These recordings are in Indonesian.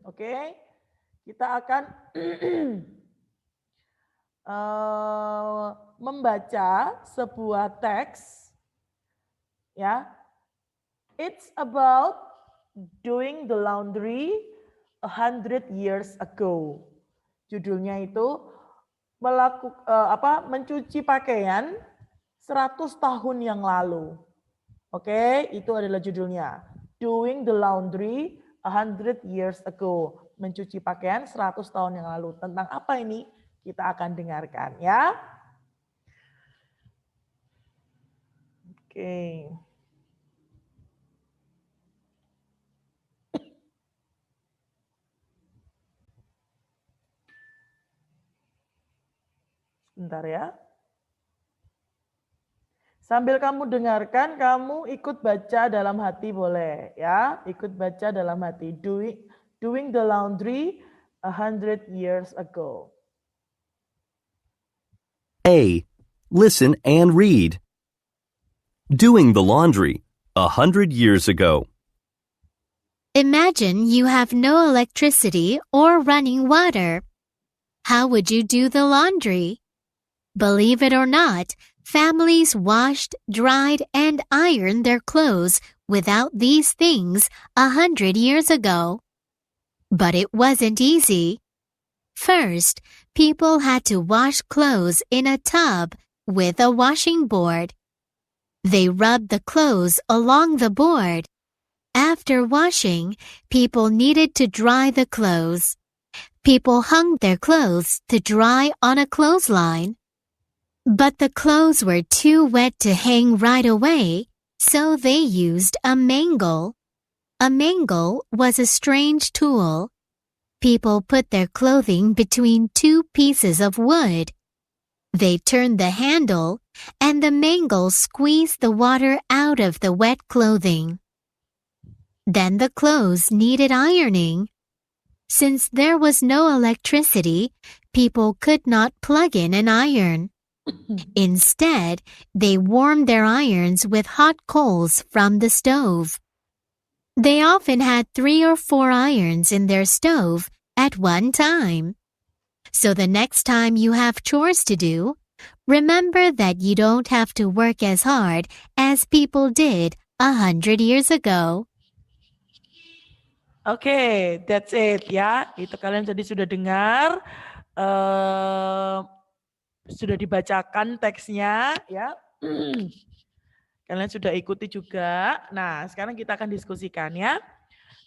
Oke, kita akan membaca sebuah teks, ya. It's about doing the laundry 100 years ago. Judulnya itu mencuci pakaian 100 tahun yang lalu. Oke, itu adalah judulnya. Doing the laundry 100 years ago. Mencuci pakaian 100 tahun yang lalu. Tentang apa ini? Kita akan dengarkan ya. Oke. Sebentar ya. Sambil kamu dengarkan, kamu ikut baca dalam hati boleh ya. Ikut baca dalam hati. Doing the laundry 100 years ago. A. Listen and read. Doing the laundry 100 years ago. Imagine you have no electricity or running water. How would you do the laundry? Believe it or not, families washed, dried, and ironed their clothes without these things 100 years ago. But it wasn't easy. First, people had to wash clothes in a tub with a washing board. They rubbed the clothes along the board. After washing, people needed to dry the clothes. People hung their clothes to dry on a clothesline. But the clothes were too wet to hang right away, so they used a mangle. A mangle was a strange tool. People put their clothing between two pieces of wood. They turned the handle, and the mangle squeezed the water out of the wet clothing. Then the clothes needed ironing. Since there was no electricity, people could not plug in an iron. Instead, they warmed their irons with hot coals from the stove. They often had 3 or 4 irons in their stove at one time. So the next time you have chores to do, remember that you don't have to work as hard as people did 100 years ago. Oke, that's it ya. Itu kalian tadi sudah dengar. Sudah dibacakan teksnya ya. Kalian sudah ikuti juga. Nah, sekarang kita akan diskusikan ya.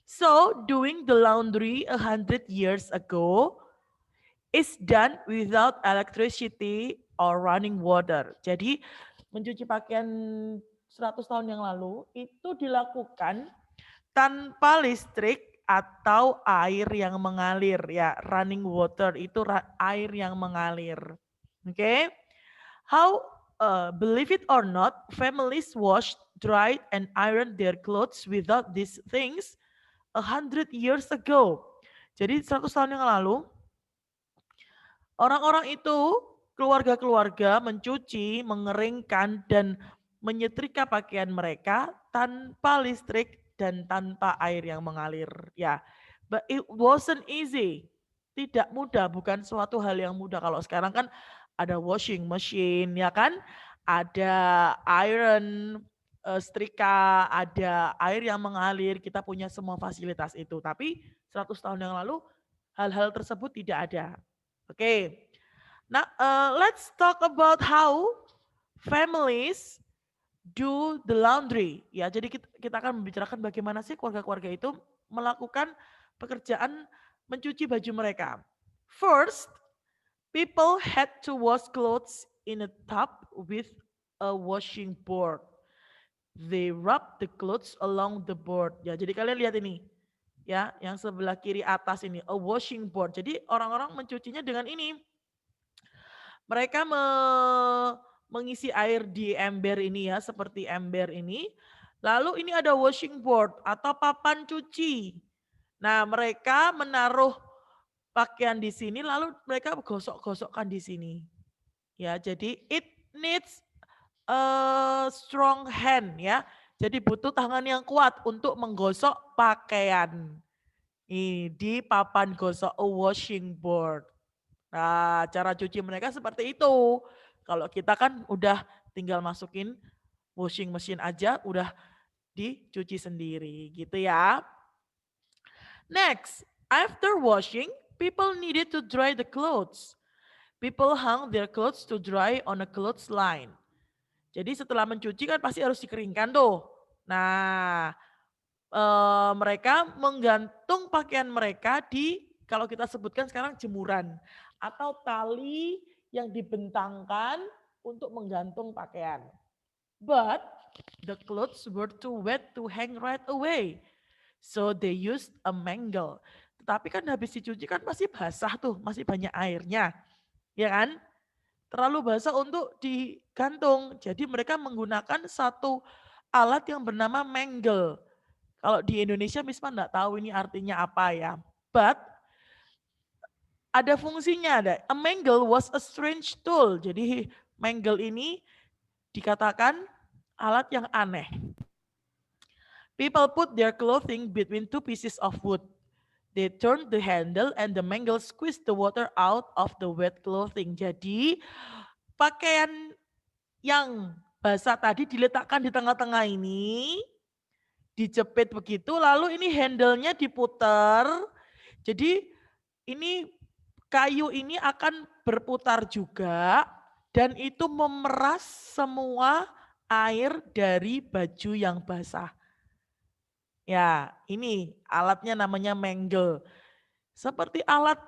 So, doing the laundry 100 years ago is done without electricity or running water. Jadi, mencuci pakaian 100 tahun yang lalu itu dilakukan tanpa listrik atau air yang mengalir ya. Running water itu air yang mengalir. Okay, how believe it or not, families washed, dried, and ironed their clothes without these things 100 years ago. Jadi 100 tahun yang lalu, orang-orang itu, keluarga-keluarga mencuci, mengeringkan, dan menyetrika pakaian mereka tanpa listrik dan tanpa air yang mengalir. Ya, but it wasn't easy. Tidak mudah, bukan suatu hal yang mudah. Kalau sekarang kan ada washing machine, ya kan? Ada iron, setrika, ada air yang mengalir, kita punya semua fasilitas itu. Tapi 100 tahun yang lalu hal-hal tersebut tidak ada. Oke. Nah, let's talk about how families do the laundry. Ya, jadi kita akan membicarakan bagaimana sih keluarga-keluarga itu melakukan pekerjaan mencuci baju mereka. First, people had to wash clothes in a tub with a washing board. They rub the clothes along the board. Ya, jadi kalian lihat ini. Ya, yang sebelah kiri atas ini, a washing board. Jadi orang-orang mencucinya dengan ini. Mereka mengisi air di ember ini ya, seperti ember ini. Lalu ini ada washing board atau papan cuci. Nah, mereka menaruh pakaian di sini lalu mereka gosok-gosokkan di sini. Ya, jadi it needs a strong hand ya. Jadi butuh tangan yang kuat untuk menggosok pakaian. Di papan gosok washing board. Nah, cara cuci mereka seperti itu. Kalau kita kan udah tinggal masukin washing machine aja, udah dicuci sendiri gitu ya. Next, after washing, people needed to dry the clothes. People hung their clothes to dry on a clothes line. Jadi setelah mencuci kan pasti harus dikeringkan tuh. Nah, mereka menggantung pakaian mereka di, kalau kita sebutkan sekarang, jemuran atau tali yang dibentangkan untuk menggantung pakaian. But the clothes were too wet to hang right away. So they used a mangle. Tetapi kan habis dicuci kan masih basah tuh, masih banyak airnya. Ya kan? Terlalu basah untuk digantung. Jadi mereka menggunakan satu alat yang bernama mangle. Kalau di Indonesia Misma enggak tahu ini artinya apa ya. But ada fungsinya ada. A mangle was a strange tool. Jadi mangle ini dikatakan alat yang aneh. People put their clothing between two pieces of wood. They turned the handle and the mangle squeezed the water out of the wet clothing. Jadi pakaian yang basah tadi diletakkan di tengah-tengah ini, dijepit begitu, lalu ini handle-nya diputar. Jadi ini kayu ini akan berputar juga dan itu memeras semua air dari baju yang basah. Ya, ini alatnya namanya mangle. Seperti alat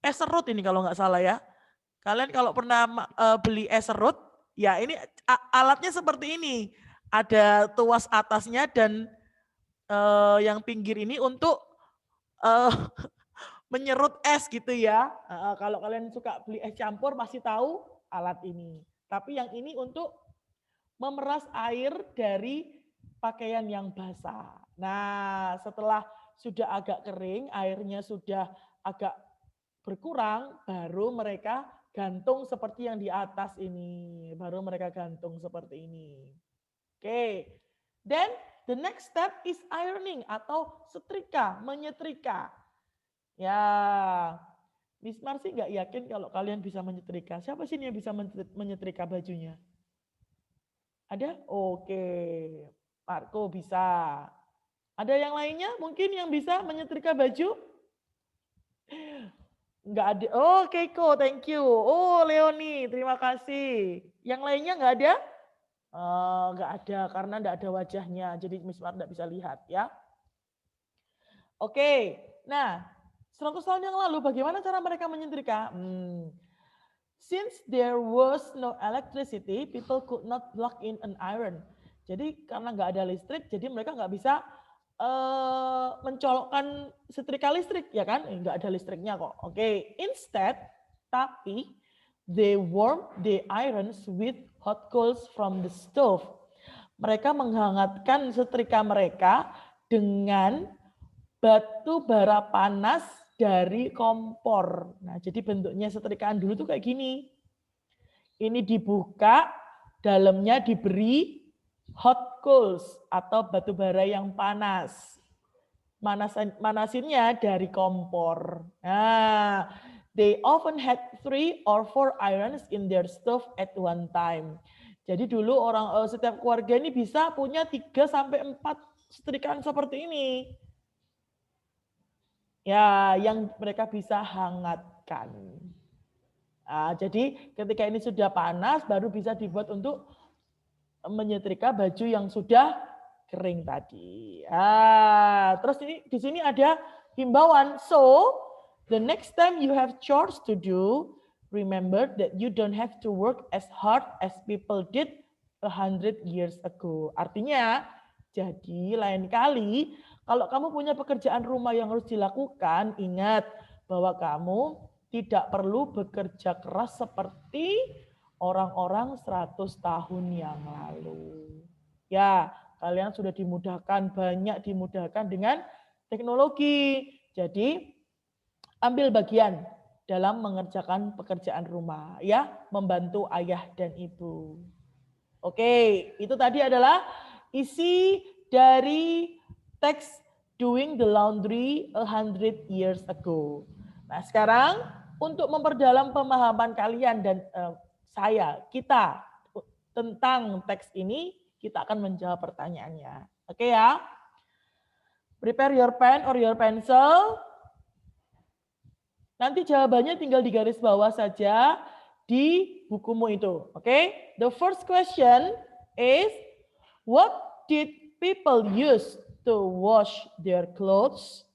es serut ini kalau nggak salah ya. Kalian kalau pernah beli es serut, ya ini alatnya seperti ini. Ada tuas atasnya dan yang pinggir ini untuk menyerut es gitu ya. Kalau kalian suka beli es campur pasti tahu alat ini. Tapi yang ini untuk memeras air dari pakaian yang basah. Nah, setelah sudah agak kering, airnya sudah agak berkurang, baru mereka gantung seperti yang di atas ini. Baru mereka gantung seperti ini. Oke. Then the next step is ironing atau setrika, menyetrika. Ya, Miss Marsi nggak yakin kalau kalian bisa menyetrika. Siapa sih yang bisa menyetrika bajunya? Ada? Oke. Marco bisa. Ada yang lainnya mungkin yang bisa menyetrika baju? Enggak ada. Oh, Keiko, thank you. Oh, Leoni, terima kasih. Yang lainnya enggak ada? Enggak ada karena enggak ada wajahnya. Jadi Miss Mar enggak bisa lihat ya. Oke. Nah, 100 tahun yang lalu bagaimana cara mereka menyetrika? Since there was no electricity, people could not plug in an iron. Jadi karena nggak ada listrik, jadi mereka nggak bisa mencolokkan setrika listrik, ya kan? Nggak ada listriknya kok. Oke. Instead, tapi they warm the irons with hot coals from the stove. Mereka menghangatkan setrika mereka dengan batu bara panas dari kompor. Nah, jadi bentuknya setrikaan dulu tuh kayak gini. Ini dibuka, dalamnya diberi hot coals atau batu bara yang panas. Manasinnya dari kompor. Nah, they often had 3 or 4 irons in their stove at one time. Jadi dulu setiap keluarga ini bisa punya 3 sampai 4 setrikaan seperti ini. Ya, yang mereka bisa hangatkan. Nah, jadi ketika ini sudah panas, baru bisa dibuat untuk menyetrika baju yang sudah kering tadi. Terus ini di sini ada himbauan. So, the next time you have chores to do, remember that you don't have to work as hard as people did 100 years ago. Artinya, jadi lain kali kalau kamu punya pekerjaan rumah yang harus dilakukan, ingat bahwa kamu tidak perlu bekerja keras seperti orang-orang 100 tahun yang lalu. Ya, kalian sudah dimudahkan, banyak dimudahkan dengan teknologi. Jadi, ambil bagian dalam mengerjakan pekerjaan rumah, ya, membantu ayah dan ibu. Oke, itu tadi adalah isi dari teks doing the laundry 100 years ago. Nah, sekarang untuk memperdalam pemahaman kalian dan kita tentang teks ini, kita akan menjawab pertanyaannya. Oke ya? Prepare your pen or your pencil. Nanti jawabannya tinggal di garis bawah saja di bukumu itu. Oke? The first question is, what did people use to wash their clothes?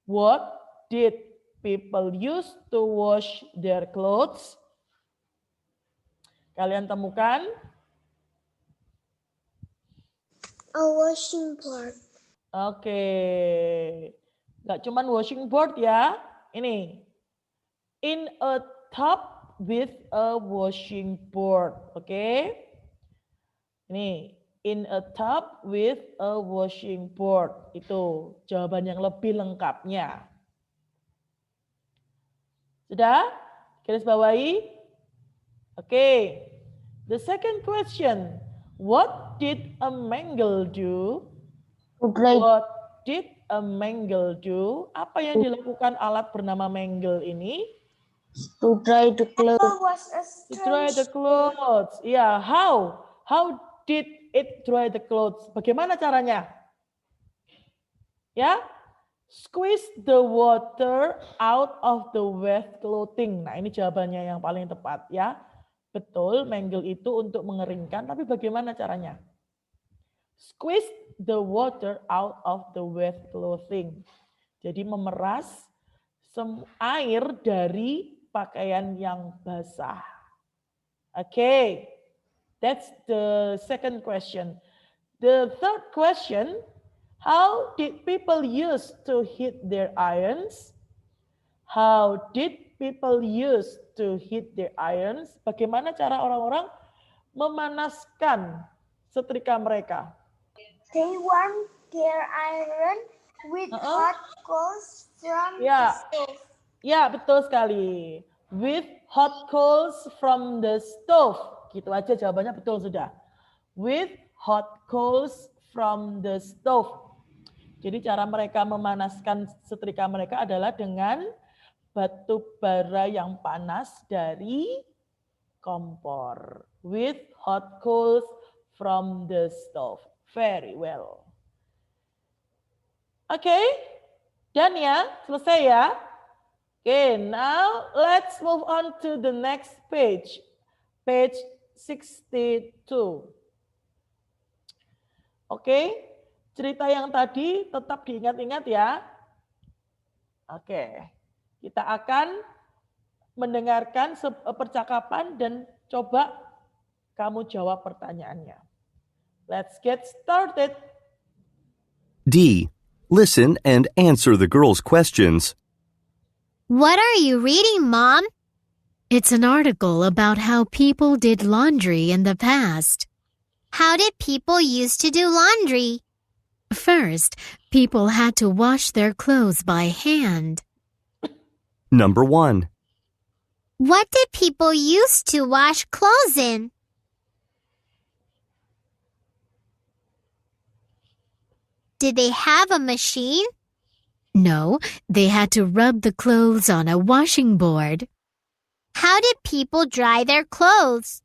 What did people use to wash their clothes? Kalian temukan? A washing board. Oke. Nggak cuman washing board ya. Ini. In a tub with a washing board. Oke. Ini. In a tub with a washing board. Itu jawaban yang lebih lengkapnya. Sudah? Garis bawahi? Oke. The second question. What did a mangle do? What did a mangle do? Apa yang dilakukan alat bernama mangle ini? To dry the clothes. To dry the clothes. Yeah, how? How did it dry the clothes? Bagaimana caranya? Ya, squeeze the water out of the wet clothing. Nah, ini jawabannya yang paling tepat ya. Betul, mangle itu untuk mengeringkan, tapi bagaimana caranya? Squeeze the water out of the wet clothing. Jadi memeras air dari pakaian yang basah. Okay, that's the second question. The third question, how did people use to heat their irons? How did people use to heat their irons? Bagaimana cara orang-orang memanaskan setrika mereka? They warm their iron with hot coals from the stove. Ya, betul sekali. With hot coals from the stove. Gitu aja jawabannya betul sudah. With hot coals from the stove. Jadi cara mereka memanaskan setrika mereka adalah dengan batu bara yang panas dari kompor. With hot coals from the stove. Very well. Oke, dan ya, selesai ya. Oke, now let's move on to the next page. Page 62. Oke, cerita yang tadi tetap diingat-ingat ya. Oke, kita akan mendengarkan percakapan dan coba kamu jawab pertanyaannya. Let's get started. D. Listen and answer the girls' questions. What are you reading, Mom? It's an article about how people did laundry in the past. How did people used to do laundry? First, people had to wash their clothes by hand. Number 1. What did people used to wash clothes in? Did they have a machine? No, they had to rub the clothes on a washing board. How did people dry their clothes?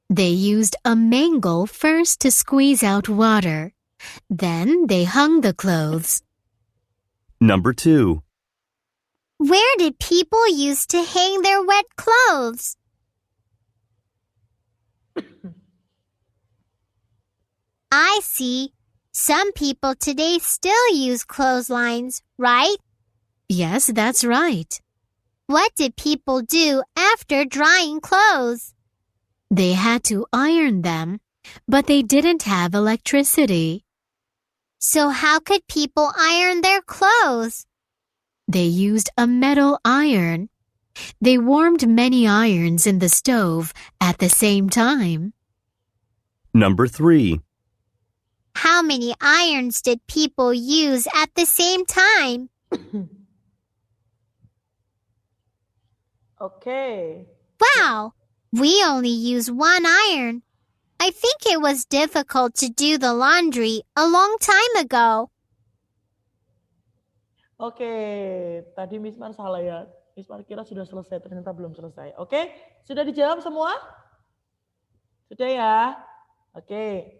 They used a mangle first to squeeze out water. Then they hung the clothes. Number 2. Where did people used to hang their wet clothes? I see. Some people today still use clotheslines, right? Yes, that's right. What did people do after drying clothes? They had to iron them, but they didn't have electricity. So how could people iron their clothes? They used a metal iron. They warmed many irons in the stove at the same time. Number 3. How many irons did people use at the same time? Okay. Wow, we only use one iron. I think it was difficult to do the laundry a long time ago. Oke, tadi Miss Mar salah ya. Miss Mar kira sudah selesai, ternyata belum selesai. Oke, sudah dijawab semua? Sudah ya? Oke.